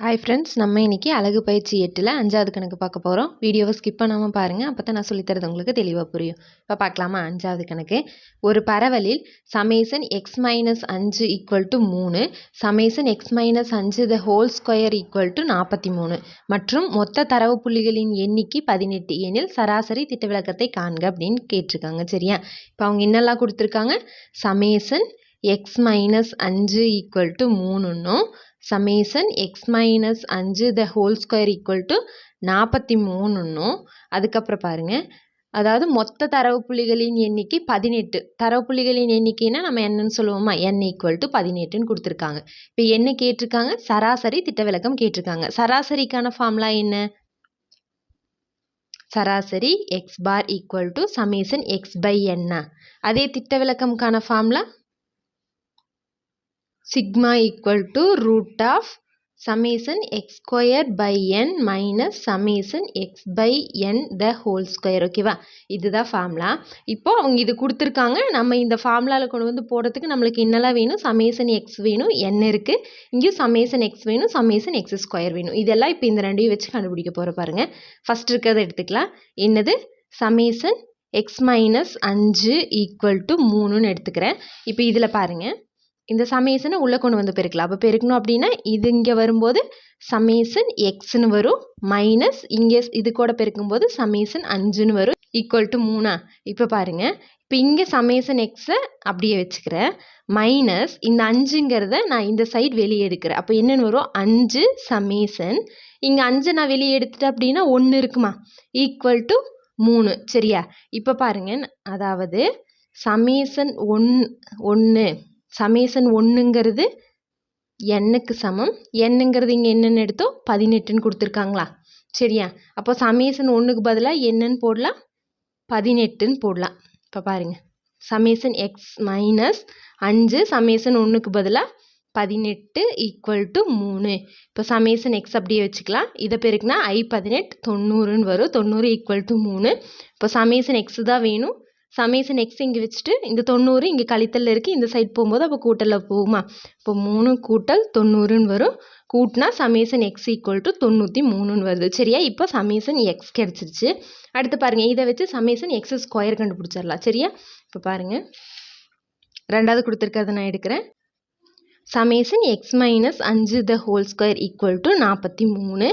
Hi friends, நம்ம இன்றைக்கி அழகு பயிற்சி 8ல் 5வது கணக்கு பார்க்க போகிறோம். வீடியோவை ஸ்கிப் பண்ணாமல் பாருங்கள், அப்போ தான் நான் சொல்லித்தரது உங்களுக்கு தெளிவாக புரியும். இப்போ பார்க்கலாமா? 5வது கணக்கு. ஒரு பரவலில் summation x minus 5 = 3, summation x minus 5 the whole square = 43 மற்றும் மொத்த தரவு புள்ளிகளின் எண்ணிக்கை 18 எனில் சராசரி திட்ட விலக்கத்தை காண்க அப்படின்னு கேட்டிருக்காங்க. சரியா? இப்போ அவங்க என்னெல்லாம் கொடுத்துருக்காங்க? சமேசன் எக்ஸ் மைனஸ் 5 = 3ன்னும் summation x minus 5 the whole square = 43ன்னும் அதுக்கப்புறம் பாருங்கள், அதாவது மொத்த தரவு புள்ளிகளின் எண்ணிக்கை 18. தரவு புள்ளிகளின் எண்ணிக்கைனா நம்ம என்னன்னு சொல்லுவோமா? n = 18ன்னு கொடுத்துருக்காங்க. இப்போ என்ன கேட்டிருக்காங்க? சராசரி திட்ட விலக்கம் கேட்டிருக்காங்க. சராசரிக்கான ஃபார்முலா என்ன? சராசரி x bar = summation x by n. அதே திட்ட விலக்கம்கான formula sigma = root of summation x square by n minus summation x by n the whole square. ஓகேவா? இதுதான் ஃபார்முலா. இப்போ அவங்க இது கொடுத்துருக்காங்க. நம்ம இந்த ஃபார்முலாவில் கொண்டு வந்து போடுறதுக்கு நம்மளுக்கு என்னெல்லாம் வேணும்? சமேசன் எக்ஸ் வேணும், n இருக்குது. இங்கேயும் சமேசன் எக்ஸ் வேணும், சமேசன் எக்ஸ் ஸ்கொயர் வேணும். இதெல்லாம் இப்போ இந்த ரெண்டையும் வச்சு கண்டுபிடிக்க போகிற பாருங்க. ஃபஸ்ட் இருக்கிறத எடுத்துக்கலாம். என்னது? சமேசன் எக்ஸ் மைனஸ் 5 = 3ன்னு எடுத்துக்கிறேன். இப்போ இதில் பாருங்கள், இந்த சமேசனை உள்ளே கொண்டு வந்து பெருக்கலாம். அப்போ பெருக்கணும் அப்படின்னா இது இங்கே வரும்போது சமேசன் எக்ஸ்ன்னு வரும், மைனஸ் இங்கே இது கூட பெருக்கும்போது சமேசன் 5ன்னு வரும், =3. இப்போ பாருங்கள், இப்போ இங்கே சமேசன் எக்ஸை அப்படியே வச்சுக்கிறேன், மைனஸ் இந்த 5ங்கிறத நான் இந்த சைடு வெளியே எடுக்கிறேன். அப்போ என்னென்னு வரும்? 5 சமேசன், இங்கே 5 நான் வெளியே எடுத்துட்டேன் அப்படின்னா 1 இருக்குமா? =3. சரியா? இப்போ பாருங்கள், அதாவது சமேசன் 1 சமேசன் 1ங்கிறது nக்கு சமம். nங்கிறது இங்கே என்னென்னு எடுத்தோம்? 18ன்னு கொடுத்துருக்காங்களா? சரியா? அப்போ சமேசன் 1க்கு பதிலாக என்னன்னு போடலாம்? 18ன்னு போடலாம். இப்போ பாருங்கள், சமேசன் எக்ஸ் மைனஸ் 5 சமேசன் 1க்கு பதிலாக 18 = 3. இப்போ சமேசன் எக்ஸ் அப்படியே வச்சுக்கலாம். இதை பெருக்குனா I18 90ன்னு வரும். 90 = 3. இப்போ சமேசன் எக்ஸ் தான் வேணும். சமேசன் எக்ஸ் இங்கே வச்சுட்டு இந்த 90 இங்கே கழித்தல் இருக்குது, இந்த சைட் போகும்போது அப்போ கூட்டலில் போகுமா? இப்போ 3 = 90ன்னு வரும். கூட்டினா சமேசன் எக்ஸ் = 93ன்னு வருது. சரியா? இப்போ சமேசன் எக்ஸ் கிடச்சிருச்சு. அடுத்து பாருங்கள், இதை வச்சு சமேசன் எக்ஸ் ஸ்கொயர் கண்டுபிடிச்சிடலாம். சரியா? இப்போ பாருங்கள், ரெண்டாவது கொடுத்துருக்கிறத நான் எடுக்கிறேன். Summation x minus 5 the whole square = 43.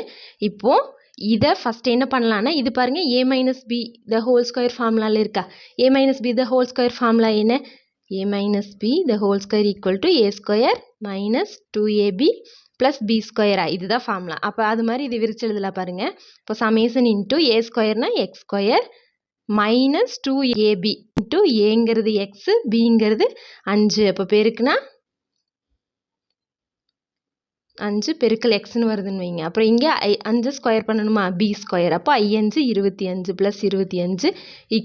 இப்போது இதை ஃபஸ்ட் என்ன பண்ணலான்னா, இது பாருங்கள், a minus b the whole square ஃபார்முலாவில் இருக்கா? a minus b the whole square formula என்ன? a minus b the whole square = a square minus 2ab plus b ஸ்கொயரா? இதுதான் ஃபார்முலா. அப்போ அது மாதிரி இது விரிச்சு எழுதலாம் பாருங்கள். இப்போ சமேசன் இன்ட்டு a ஸ்கொயர்னா x square minus 2ab into ஏங்கிறது எக்ஸு, பிங்கிறது 5. அப்போ பெருக்குனா 5 பெருக்கல் எக்ஸ்ன்னு வருதுன்னு வைங்க. அப்புறம் இங்கே 5 ஸ்கொயர் பண்ணணுமா? B square. அப்போ I5 25 ப்ளஸ் 25 =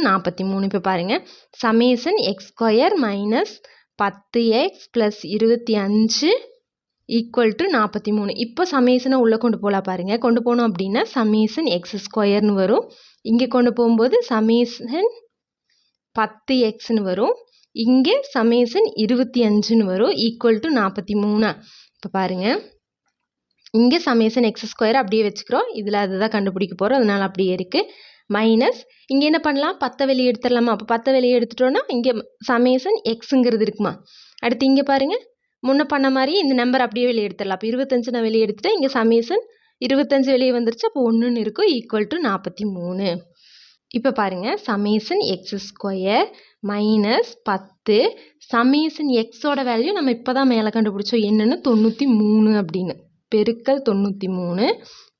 43. இப்போ பாருங்கள், summation x square minus 10x plus 25 = 43. இப்போ சமேசனை உள்ளே கொண்டு போகலாம் பாருங்கள். கொண்டு போனோம் அப்படின்னா சமேசன் எக்ஸ் ஸ்கொயர்னு வரும். இங்கே கொண்டு போகும்போது சமேசன் 10xன்னு வரும். இங்கே சமேசன் 25ன்னு வரும், = 43. இப்போ பாருங்கள், இங்கே சமேசன் எக்ஸ் ஸ்கொயர் அப்படியே வச்சுக்கிறோம். இதில் அதுதான் கண்டுபிடிக்க போகிறோம், அதனால் அப்படியே இருக்குது. மைனஸ் இங்கே என்ன பண்ணலாம்? 10 வெளியே எடுத்துடலாமா? அப்போ 10 வெளியே எடுத்துட்டோன்னா இங்கே சமேசன் எக்ஸுங்கிறது இருக்குமா? அடுத்து இங்கே பாருங்கள், முன்ன பண்ண மாதிரி இந்த நம்பர் அப்படியே வெளியே எடுத்துடலாம். அப்போ 25 நான் வெளியே எடுத்துட்டேன், இங்கே சமேசன் 25 வெளியே வந்துருச்சு. அப்போ 1ன்னு இருக்கும், = 43. இப்போ பாருங்கள், summation x square minus 10 summation எக்ஸோட வேல்யூ நம்ம இப்போ தான் மேலே கண்டுபிடிச்சோம். என்னென்னு? 93 அப்படின்னு. பெருக்கல் 93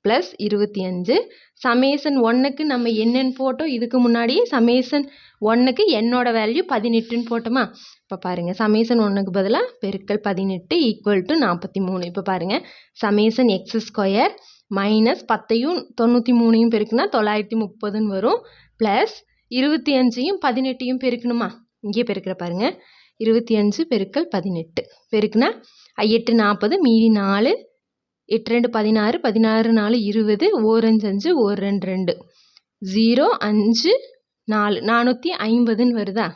ப்ளஸ் 25 சமேசன் 1க்கு நம்ம என்னென்னு போட்டோம்? இதுக்கு முன்னாடியே சமேசன் 1க்கு என்னோட வேல்யூ 18ன்னு போட்டோமா? இப்போ பாருங்கள், சமேசன் 1க்கு பதிலாக பெருக்கல் 18 = 43. இப்போ பாருங்கள், சமேசன் எக்ஸ் ஸ்கொயர் மைனஸ் 10யும் 93யும் பெருக்குனா 930ன்னு வரும். ப்ளஸ் 25யும் 18யும் பெருக்கணுமா? இங்கே பெருக்கிற பாருங்கள், 25 பெருக்கல் 18 பெருக்குனா 8 40 மீதி 4 8 2 16 16 4 20 1 5 5 1 2 2 0 5 4 450ன்னு வருதா?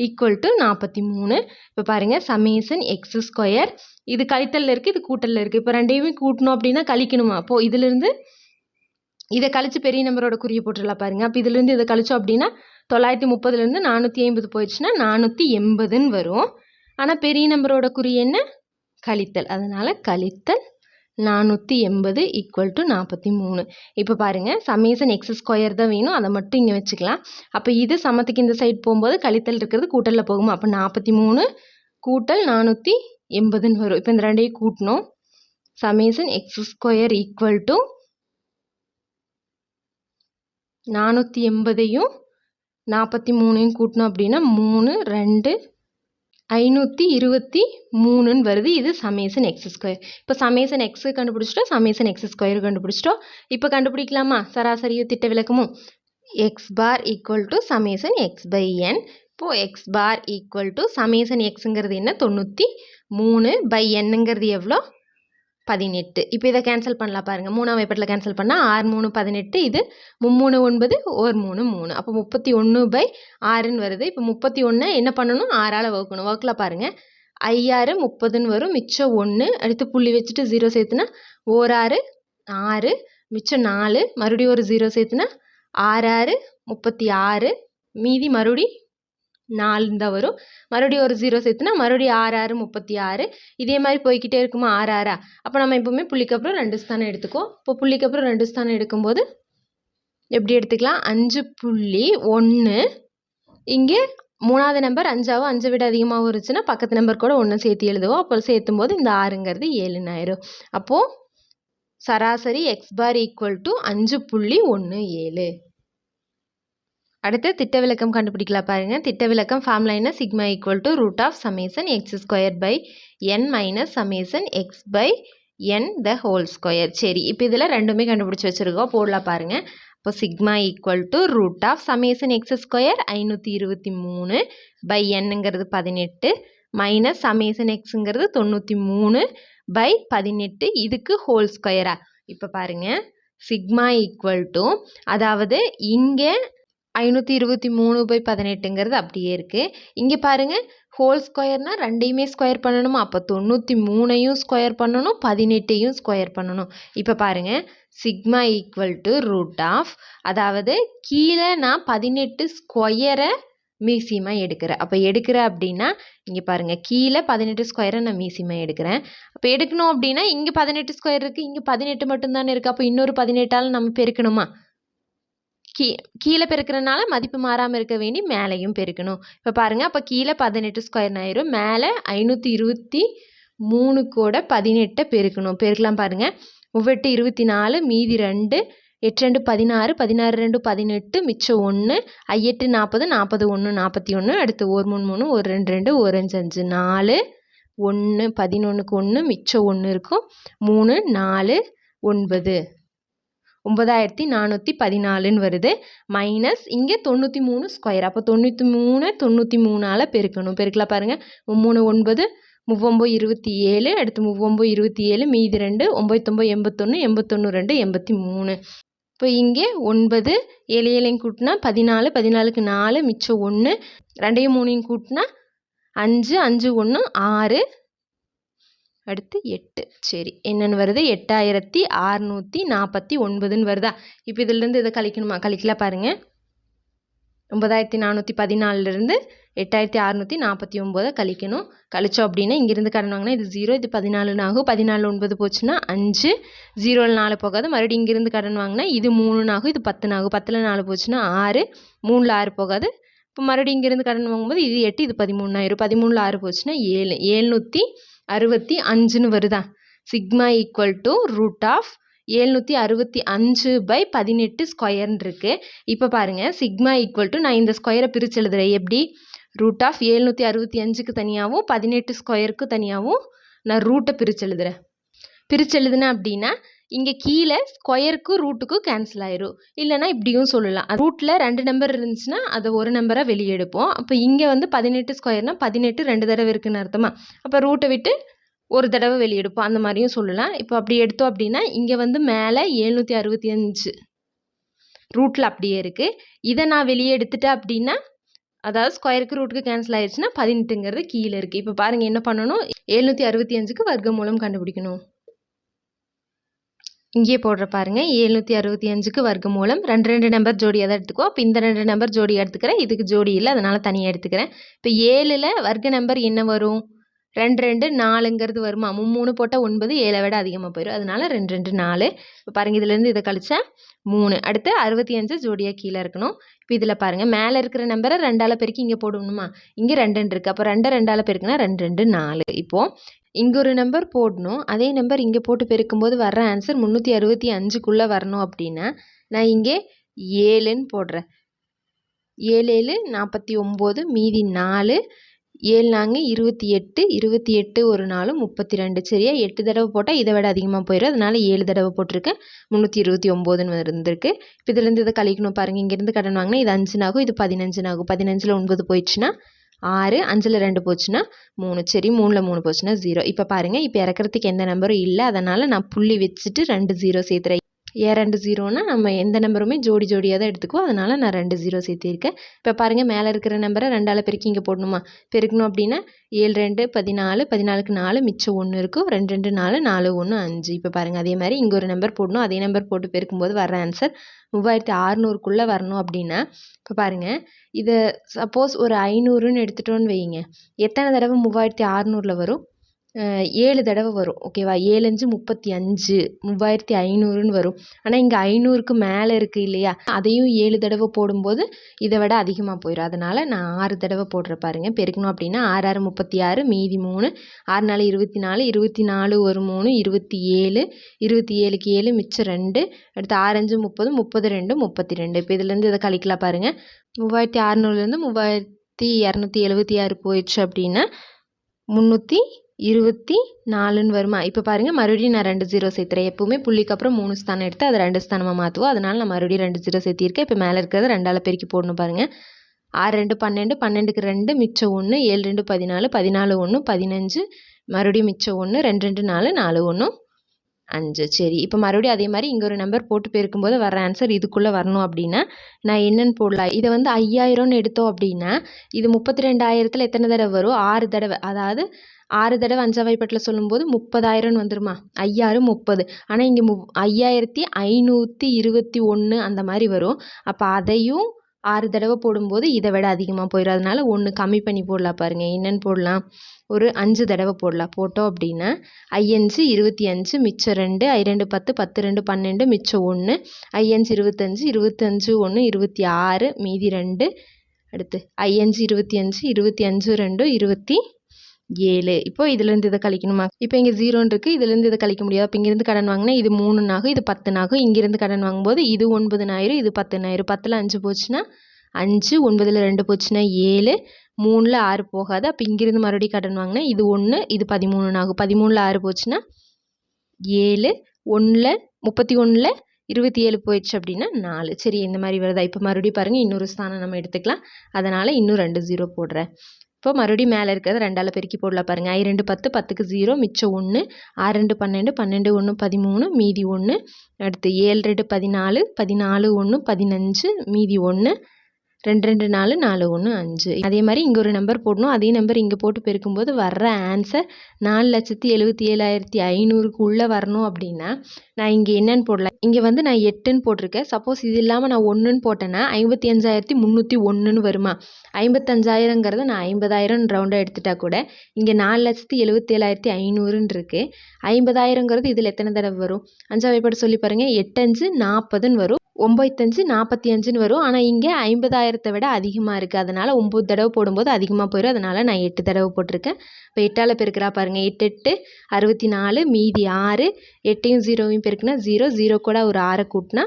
Equal to 43. இப்போ பாருங்கள் சமேசன் எக்ஸ் ஸ்கொயர் இது கழித்தலில் இருக்குது, இது கூட்டலில் இருக்குது. இப்போ ரெண்டையுமே கூட்டணும் அப்படின்னா கழிக்கணுமா? அப்போது இதிலிருந்து இதை கழிச்சு பெரிய நம்பரோட குறியை போட்டுடலாம் பாருங்கள். அப்போ இதுலேருந்து இதை கழிச்சோம் அப்படின்னா 930லேருந்து 450 போயிடுச்சுன்னா 480ன்னு வரும். ஆனால் பெரிய நம்பரோட குறி என்ன? கழித்தல். அதனால் கழித்தல் 480 ஈக்குவல் டு 43. இப்போ பாருங்கள் சமேசன் எக்ஸ் ஸ்கொயர் தான் வேணும், அதை மட்டும் இங்கே வச்சுக்கலாம். அப்போ இது சமத்துக்கு இந்த சைடு போகும்போது கழித்தல் இருக்கிறது கூட்டலில் போகுமா? அப்போ 43 கூட்டல் 480ன்னு வரும். இப்போ இந்த ரெண்டையும் கூட்டணும். Summation x square equal to 480ஐயும் 43ஐயும் கூட்டணும் அப்படின்னா 3 2 523ன்னு வருது. இது சமேசன் எக்ஸ் ஸ்கொயர். இப்போ சமேசன் எக்ஸு கண்டுபிடிச்சிட்டோம், சமேசன் எக்ஸ் ஸ்கொயர் கண்டுபிடிச்சிட்டோம். இப்போ கண்டுபிடிக்கலாமா சராசரியும் திட்ட விலக்கமும்? X bar equal to summation x by n. இப்போது x bar equal to summation எக்ஸுங்கிறது என்ன? 93 பை என்னங்கிறது எவ்வளோ? 18. இப்போ இதை கேன்சல் பண்ணலாம் பாருங்கள். 3ஆம் வைப்பட்டில் கேன்சல் பண்ணால் 6 3 18, இது 3 9 1 3 3. அப்போ 31/6ன்னு வருது. இப்போ 31 என்ன பண்ணணும்? 6ஆல் வகுக்கணும். வகுக்கலாம் பாருங்கள். 5 6 30ன்னு வரும், மிச்சம் 1, அடுத்து புள்ளி வச்சுட்டு 0 சேர்த்துனா 1 6 6, மிச்சம் 4, மறுபடியும் ஒரு 0 சேர்த்துனா 6 6 36, மீதி மறுபடி 4 தான் வரும். மறுபடியும் ஒரு 0 சேர்த்துனா மறுபடியும் 6 6 36. இதே மாதிரி போய்கிட்டே இருக்குமா 6 6. அப்போ நம்ம எப்போவுமே புள்ளிக்கு அப்புறம் 2 ஸ்தானம் எடுத்துக்குவோம். இப்போ புள்ளிக்கு அப்புறம் 2 ஸ்தானம் எடுக்கும்போது எப்படி எடுத்துக்கலாம்? 5.1. இங்கே 3ஆவது நம்பர் 5ஆவோ 5 விட அதிகமாகவும் இருந்துச்சுன்னா பக்கத்து நம்பர் கூட 1 சேர்த்து எழுதுவோம். அப்போ சேர்த்தும் போது இந்த 6ங்கிறது 7ன்னு ஆயிரும். அப்போது சராசரி எக்ஸ் பார் ஈக்குவல் டு 5.17. அடுத்து திட்ட விலக்கம் கண்டுபிடிக்கலாம் பாருங்கள். திட்ட விலக்கம் ஃபார்முலா என்ன? Sigma equal to root of summation x square by n minus summation x by n the whole square. சரி, இப்போ இதில் ரெண்டுமே கண்டுபிடிச்சி வச்சுருக்கோம், போடலாம் பாருங்கள். இப்போ sigma equal to root of summation x square 523 by என்னங்கிறது 18 மைனஸ் சமேசன் எக்ஸுங்கிறது 93 பை 18, இதுக்கு ஹோல் ஸ்கொயரா? இப்போ பாருங்கள் சிக்மா ஈக்குவல் டு, அதாவது இங்கே 523 பை 18ங்கிறது அப்படியே இருக்குது. இங்கே பாருங்கள் ஹோல் ஸ்கொயர்னால் ரெண்டையுமே ஸ்கொயர் பண்ணணுமா? அப்போ 93ஐயும் ஸ்கொயர் பண்ணணும், 18ஐயும் ஸ்கொயர் பண்ணணும். இப்போ பாருங்கள் sigma equal to root of, அதாவது கீழே நான் 18 ஸ்கொயரை மீசியமாக எடுக்கிறேன். அப்போ எடுக்கிறேன் அப்படின்னா இங்கே பாருங்கள் கீழே 18 ஸ்கொயரை நான் மீசியமாக எடுக்கிறேன். அப்போ எடுக்கணும் அப்படின்னா இங்கே 18 ஸ்கொயர் இருக்குது, இங்கே 18 மட்டும்தானே இருக்குது. அப்போ இன்னொரு 18ஆல் நம்ம பெருக்கணுமா? கீழே பெருக்கிறனால மதிப்பு மாறாமல் இருக்க வேண்டி மேலேயும் பெருக்கணும். இப்போ பாருங்கள், அப்போ கீழே 18 ஸ்கொயர் ஆயிரும், மேலே 523 கூட 18 பெருக்கணும். பெருக்கலாம் பாருங்கள். 8 24, மீதி 2, 8 2 16, 16 2 18, மிச்சம் 1, 8 40, 40 1 41, அடுத்து 1 3 3, 1 2 2, 1 5 5, 4 1, 11க்கு 1, மிச்சம் 1 இருக்கும், 3 4 9, 9414ன்னு வருது. மைனஸ் இங்கே 93 ஸ்கொயர். அப்போ 93 93ஆல் பெருக்கணும். பெருக்கலாம் பாருங்கள். 3 9, 3 27, அடுத்து 3 27, மீதி 2, 9 81, 81 2, 83. இப்போ இங்கே 9 7 7 கூட்டினா 14, 14க்கு 4, மிச்சம் 1, 2 3 கூட்டினா 5 5 1 6, அடுத்து 8. சரி, என்னென்னு வருது? 8649ன்னு வருதா? இப்போ இதிலேருந்து இதை கழிக்கணுமா? கழிக்கலாம் பாருங்கள். 9414லேருந்து 8649 கழிக்கணும். கழிச்சோம் அப்படின்னா இங்கேருந்து கடன் வாங்கினா இது 0, இது 14 ஆகும். 14 9 போச்சுன்னா 5, 0ல் 4 போகாது. மறுபடியும் இங்கேருந்து கடன் வாங்கினா இது 3 ஆகும், இது 10 ஆகும். 10ல் 4 போச்சுன்னா 6, 3ல் 6 போகாது. இப்போ மறுபடியும் இங்கேருந்து கடன் வாங்கும்போது இது 8, இது 13 ஆயிரும். 13ல் 6 போச்சுன்னா 7, 765ன்னு வருதா? Sigma equal to root of 765 by 18 ஸ்கொயர்னு இருக்குது. இப்போ பாருங்கள் சிக்மா ஈக்குவல் டு, நான் இந்த ஸ்கொயரை பிரித்து எழுதுகிறேன். எப்படி? ரூட் ஆஃப் 765க்கு தனியாகவும் 18 ஸ்கொயருக்கு தனியாகவும் நான் ரூட்டை பிரித்து எழுதுகிறேன். பிரித்து எழுதுனேன் அப்படின்னா இங்கே கீழே ஸ்கொயருக்கும் ரூட்டுக்கும் கேன்சல் ஆயிரும். இல்லைனா இப்படியும் சொல்லலாம், ரூட்டில் 2 நம்பர் இருந்துச்சுன்னா அதை ஒரு நம்பராக வெளியே எடுப்போம். அப்போ இங்கே வந்து 18 ஸ்கொயர்னால் 18 2 தடவை இருக்குன்னு அர்த்தமா? அப்போ ரூட்டை விட்டு ஒரு தடவை வெளியே எடுப்போம், அந்த மாதிரியும் சொல்லலாம். இப்போ அப்படி எடுத்தோம் அப்படின்னா இங்கே வந்து மேலே 765 ரூட்டில் அப்படியே இருக்குது. இதை நான் வெளியே எடுத்துட்டேன் அப்படின்னா அதாவது ஸ்கொயருக்கு ரூட்டுக்கு கேன்சல் ஆயிடுச்சுன்னா 18ங்கிறது கீழே இருக்குது. இப்போ பாருங்கள் என்ன பண்ணணும், 765க்கு வர்க்கமூலம் கண்டுபிடிக்கணும். இங்கே போடுற பாருங்க, 765க்கு வர்க்கமூலம் 2 நம்பர் ஜோடியாக தான் எடுத்துக்குவோம். அப்போ இந்த 2 நம்பர் ஜோடி எடுத்துக்கிறேன், இதுக்கு ஜோடி இல்லை அதனால் தனியாக எடுத்துக்கிறேன். இப்போ 7ல் வர்க்க நம்பர் என்ன வரும், 2 4ங்கிறது வருமா, 3 போட்டால் 9, 7 விட அதிகமாக போயிடும், அதனால 2 4. இப்போ பாருங்கள் இதுலேருந்து இதை கழிச்சா 3. அடுத்து 65 ஜோடியாக கீழே இருக்கணும். இப்போ இதில் பாருங்கள் மேலே இருக்கிற நம்பரை 2ஆல் பெருக்கி இங்கே போடணுமா, இங்கே 2 இருக்குது, அப்போ 2ஆல் பெருக்குனா 2 4. இப்போது இங்கே ஒரு நம்பர் போடணும், அதே நம்பர் இங்கே போட்டு பெருக்கும்போது வர்ற ஆன்சர் 365க்குள்ளே வரணும் அப்படின்னா நான் இங்கே 7ன்னு போடுறேன். 7 7 49, மீதி 4, 7 4 28, 28 ஒரு 4 32. சரியா, 8 தடவை போட்டால் இதை விட அதிகமாக போயிடும், அதனால 7 தடவை போட்டிருக்கேன், 329ன்னு இருந்திருக்கு. இப்போ இதுலேருந்து இதை கழிக்கணும் பாருங்கள், இங்கேருந்து கடன் வாங்கினா இது 5 ஆகும், இது 15 ஆகும். 15ல் 9 போயிடுச்சுன்னா 6, 5ல் 2 போச்சுன்னா 3. சரி, 3ல் 3 போச்சுன்னா 0. இப்போ பாருங்கள், இப்போ இறக்கிறதுக்கு எந்த நம்பரும் இல்லை, அதனால் நான் புள்ளி வச்சுட்டு 2 0 சேர்த்துறேன். ஏன் 2 0னா நம்ம எந்த நம்பருமே ஜோடி ஜோடியாக தான் எடுத்துக்குவோம், அதனால் நான் 2 0 சேர்த்திருக்கேன். இப்போ பாருங்கள் மேலே இருக்கிற நம்பரை 2ஆல் பெருக்கி இங்கே போடணுமா, பெருக்கணும் அப்படின்னா 7 2 14, 14க்கு 4 மிச்சம் 1 இருக்கும், 2 2 4 4 1 5. இப்போ பாருங்கள் அதே மாதிரி இங்கே ஒரு நம்பர் போடணும், அதே நம்பர் போட்டு பெருக்கும்போது வர ஆன்சர் 3600க்குள்ளே வரணும் அப்படின்னா இப்போ பாருங்கள் இதை சப்போஸ் ஒரு 500ன்னு எடுத்துட்டோன்னு வைங்க, எத்தனை தடவை 3600ல் வரும், 7 தடவை வரும். ஓகேவா, 7 5 35, 3500ன்னு வரும். ஆனால் இங்கே 500க்கு மேலே இருக்குது இல்லையா, அதையும் 7 தடவை போடும்போது இதை விட அதிகமாக போயிடும், அதனால் நான் 6 தடவை போடுற பாருங்க. பெருக்கணும் அப்படின்னா 6 6 36, மீதி 3, 6 4 24, 24 ஒரு 3 27, 27க்கு 7 மிச்சம் 2, அடுத்து 6 5 30, 32 32. இப்போ இதுலேருந்து இதை கழிக்கலாம் பாருங்கள், 3600லேருந்து 3276 போயிடுச்சு அப்படின்னா 324ன்னு வருமா. இப்போ பாருங்கள் மறுபடியும் நான் 2 0 சேர்த்துறேன். எப்போவுமே புள்ளிக்கு அப்புறம் 3 ஸ்தானம் எடுத்து அதை 2 ஸ்தானமாக மாற்றுவோம், அதனால் நான் மறுபடியும் 2 0 சேர்த்திருக்கேன். இப்போ மேலே இருக்கிறத 2ஆல் பெருக்கி போடணும் பாருங்கள். 6 2 12, 12க்கு 2 மிச்சம் 1, 7 2 14, 14 1 15, மறுபடியும் மிச்சம் 1, 2 2 4 4 1 5. சரி, இப்போ மறுபடியும் அதே மாதிரி இங்கே ஒரு நம்பர் போட்டு பெருக்கும்போது வர ஆன்சர் இதுக்குள்ளே வரணும் அப்படின்னா நான் என்னென்னு போடலாம், இதை வந்து 5000ன்னு எடுத்தோம் அப்படின்னா இது 32,000ல் எத்தனை தடவை வரும், 6 தடவை. அதாவது 6 தடவை 5ஆம் வாய்ப்பாட்டில் சொல்லும்போது 30,000ன்னு வந்துருமா, 5 6 30. ஆனால் இங்கே 5521 அந்த மாதிரி வரும். அப்போ அதையும் 6 தடவை போடும்போது இதை விட அதிகமாக போயிடும், அதனால 1 கம்மி பண்ணி போடலாம் பாருங்கள். என்னென்னு போடலாம், ஒரு 5 தடவை போடலாம். போட்டோம் அப்படின்னா 5 25 மிச்சம் 2, 2 10, 10 2 12 மிச்சம் 1, 5 25, 25 1 26, மீதி 2, அடுத்து 5 25, 25 2 27. இப்போ இதுலேருந்து இதை கழிக்கணுமா, இப்போ இங்கே 0ன்னு இருக்குது, இதுலேருந்து இதை கழிக்க முடியாது. அப்போ இங்கேருந்து கடன் வாங்கினா இது 3 ஆகும், இது 10 ஆகும். இங்கேருந்து கடன் வாங்கும்போது இது 9 ஆயிரும், இது 10 ஆயிரும். 10ல் 5 போச்சுன்னா 5, 9ல் 2 போச்சுன்னா 7, 3ல் 6 போகாது. அப்போ இங்கேருந்து மறுபடியும் கடன் வாங்கினா இது 1, இது 13 ஆகும். 13ல் 6 போச்சுன்னா 7, 1ல் 31ல் 27 போயிடுச்சு அப்படின்னா 4. சரி, இந்த மாதிரி வருதா. இப்போ மறுபடியும் பாருங்கள் இன்னொரு ஸ்தானம் நம்ம எடுத்துக்கலாம், அதனால் இன்னும் 2 0 போடுறேன். இப்போ மறுபடியும் மேலே இருக்கிறத 2ஆல் பெருக்கி போடலாம் பாருங்கள். 5 2 10, 10க்கு 0 மிச்சம் 1, 6 2 12, 12 1 13, மீதி 1, அடுத்து 7 2 14, 14 1 15, மீதி 1, 2 2 4 4 1 5. அதே மாதிரி இங்கே ஒரு நம்பர் போடணும், அதே நம்பர் இங்கே போட்டு பெருக்கும்போது வர்ற ஆன்சர் 4,77,500க்கு உள்ளே வரணும் அப்படின்னா நான் இங்கே என்னென்னு போடலாம், இங்கே வந்து நான் 8ன்னு போட்டிருக்கேன். சப்போஸ் இது இல்லாமல் நான் 1ன்னு போட்டேன்னா 55,301ன்னு வருமா. 55,000ங்கிறத நான் 50,000 ரவுண்டாக எடுத்துட்டா கூட இங்கே 4,77,500ன்னு இருக்குது. 50,000ங்கிறது இதில் எத்தனை தடவை வரும், 5ஆம் வாய்ப்பாடு சொல்லி பாருங்கள். 8 5 40ன்னு வரும், 9 5 45ன்னு வரும். ஆனால் இங்கே 50,000த்தை விட அதிகமாக இருக்குது, அதனால் 9 தடவை போடும்போது அதிகமாக போயிடும், அதனால் நான் 8 தடவை போட்டிருக்கேன். இப்போ 8ஆல் பெருக்கிறா பாருங்கள், 8 8 64, மீதி 6, 8யும் 0வையும் பெருக்குனா 0, 0 கூட ஒரு 6 கூட்டினா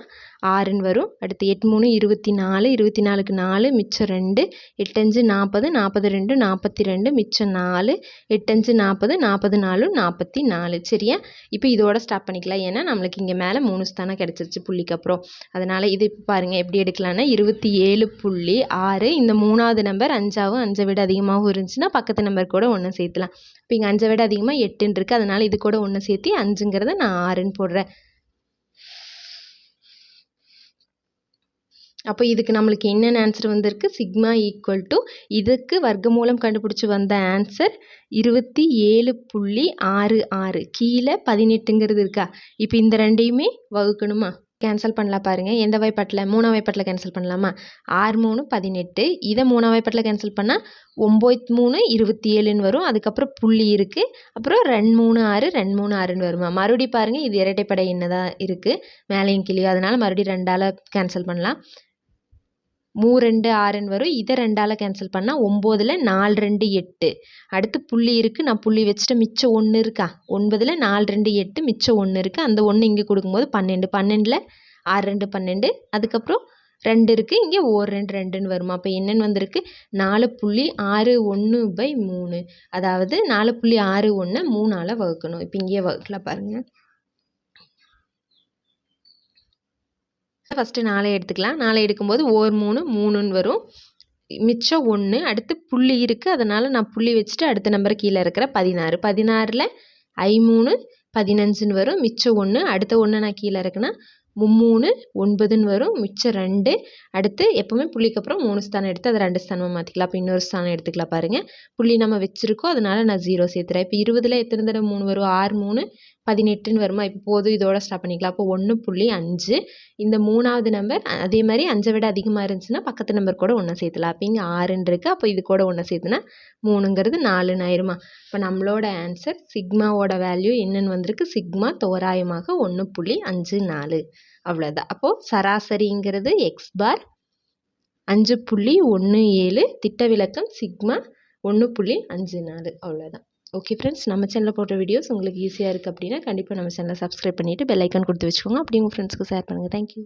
6ன்னு வரும். அடுத்து 8 3 24, 24க்கு 4 மிச்சம் 2, 8 5 40, 42 42 மிச்சம் 4, 8 5 40, 44 44. சரியா, இப்போ இதோட ஸ்டாப் பண்ணிக்கலாம், ஏன்னா நம்மளுக்கு இங்கே மேலே 3 ஸ்தானம் கிடச்சிருச்சு புள்ளிக்கு அப்புறம். அதனால் இது இப்போ பாருங்கள் எப்படி எடுக்கலான்னா 27.6. இந்த 3ஆவது நம்பர் 5ஆவும் 5 விட அதிகமாகவும் இருந்துச்சுன்னா பக்கத்து நம்பர் கூட 1 சேர்த்துலாம். இப்போ இங்கே 5 விட அதிகமாக 8ன்னு இருக்குது, அதனால் இது கூட 1 சேர்த்து 5ங்கிறத நான் 6ன்னு போடுறேன். அப்போ இதுக்கு நம்மளுக்கு என்னென்ன ஆன்சர் வந்திருக்கு சிக்மா ஈக்குவல் டு இதுக்கு வர்க்கமூலம் கண்டுபிடிச்சி வந்த ஆன்சர் 27.66 கீழே 18ங்கிறது இருக்கா. இப்போ இந்த ரெண்டையுமே வகுக்கணுமா கேன்சல் பண்ணலாம் பாருங்கள். எந்த வாய்ப்பாட்டில் 3ஆம் வாய்ப்பாட்டில் கேன்சல் பண்ணலாமா 6 3 18 இதை 3ஆம் வாய்ப்பாட்டில் கேன்சல் பண்ணால் 9 3 27ன்னு வரும். அதுக்கப்புறம் புள்ளி இருக்குது அப்புறம் 2 3 6 2 3 6ன்னு வருமா. மறுபடியும் பாருங்கள் இது இரட்டைப்படை என்னதான் இருக்குது மேலேயும் கிளியோ அதனால் மறுபடியும் 2ஆல் கேன்சல் பண்ணலாம். 3 2 6ன்னு வரும். இதை 2ஆல் கேன்சல் பண்ணால் 9ல் 4 2 8 அடுத்து புள்ளி இருக்குது நான் புள்ளி வச்சுட்டு மிச்சம் 1 இருக்கா 9ல் 4 2 8 மிச்சம் 1 இருக்குது அந்த 1 இங்கே கொடுக்கும்போது 12 12ல் 6 2 12 அதுக்கப்புறம் 2 இருக்குது இங்கே 1 2 2ன்னு வருமா. அப்போ என்னென்னு வந்திருக்கு 4.61/3 அதாவது 4.61 3ஆல் வகுக்கணும். இப்போ இங்கேயே வகுக்கலாம் பாருங்கள். ஃபஸ்ட்டு 4 எடுத்துக்கலாம். 4 எடுக்கும்போது 1 3 3ன்னு வரும். மிச்சம் 1 அடுத்து புள்ளி இருக்குது அதனால் நான் புள்ளி வச்சுட்டு அடுத்த நம்பர் கீழே இருக்கிற 16 16ல் 3 15ன்னு வரும். மிச்சம் 1 அடுத்த 1 நான் கீழே இருக்குன்னா 3 9ன்னு வரும். மிச்சம் 2 அடுத்து எப்போவுமே புள்ளிக்கு அப்புறம் 3 ஸ்தானம் எடுத்து அதை 2 ஸ்தானமாக மாற்றிக்கலாம். அப்போ இன்னொரு ஸ்தானம் எடுத்துக்கலாம் பாருங்கள். புள்ளி நம்ம வச்சுருக்கோம் அதனால் நான் 0 சேர்த்துறேன். இப்போ 20ல் எத்தனை தடவை 3 வரும் 6 3 18ன்னு வருமா. இப்போ போதும் இதோட ஸ்டாப் பண்ணிக்கலாம். அப்போ 1.5 இந்த 3ஆவது நம்பர் அதே மாதிரி 5 விட அதிகமாக இருந்துச்சுன்னா பக்கத்து நம்பர் கூட 1 சேர்த்துலாம். அப்போ இங்கே 6ன்னு இருக்குது அப்போ இது கூட 1 சேர்த்துனா 3ங்கிறது 4ன்னு ஆயிருமா. இப்போ நம்மளோட ஆன்சர் சிக்மாவோட வேல்யூ என்னென்னு வந்திருக்கு சிக்மா தோராயமாக 1.54 அவ்வளோதான். அப்போது சராசரிங்கிறது எக்ஸ் பார் 5.17 திட்ட விலக்கம் சிக்மா 1.54 அவ்வளோதான். ஓகே ஃப்ரெண்ட்ஸ் நம்ம சேனலில் போடுற வீடியோஸ் உங்களுக்கு ஈஸியாக இருக்குது அப்படின்னா கண்டிப்பாக நம்ம சேனலை சப்ஸ்கிரைப் பண்ணிவிட்டு பெல் ஐக்கான் கொடுத்து வச்சுக்கோங்க. அப்படி உங்கள் ஃப்ரெண்ட்ஸ்க்கு ஷேர் பண்ணுங்கள். தேங்க்யூ.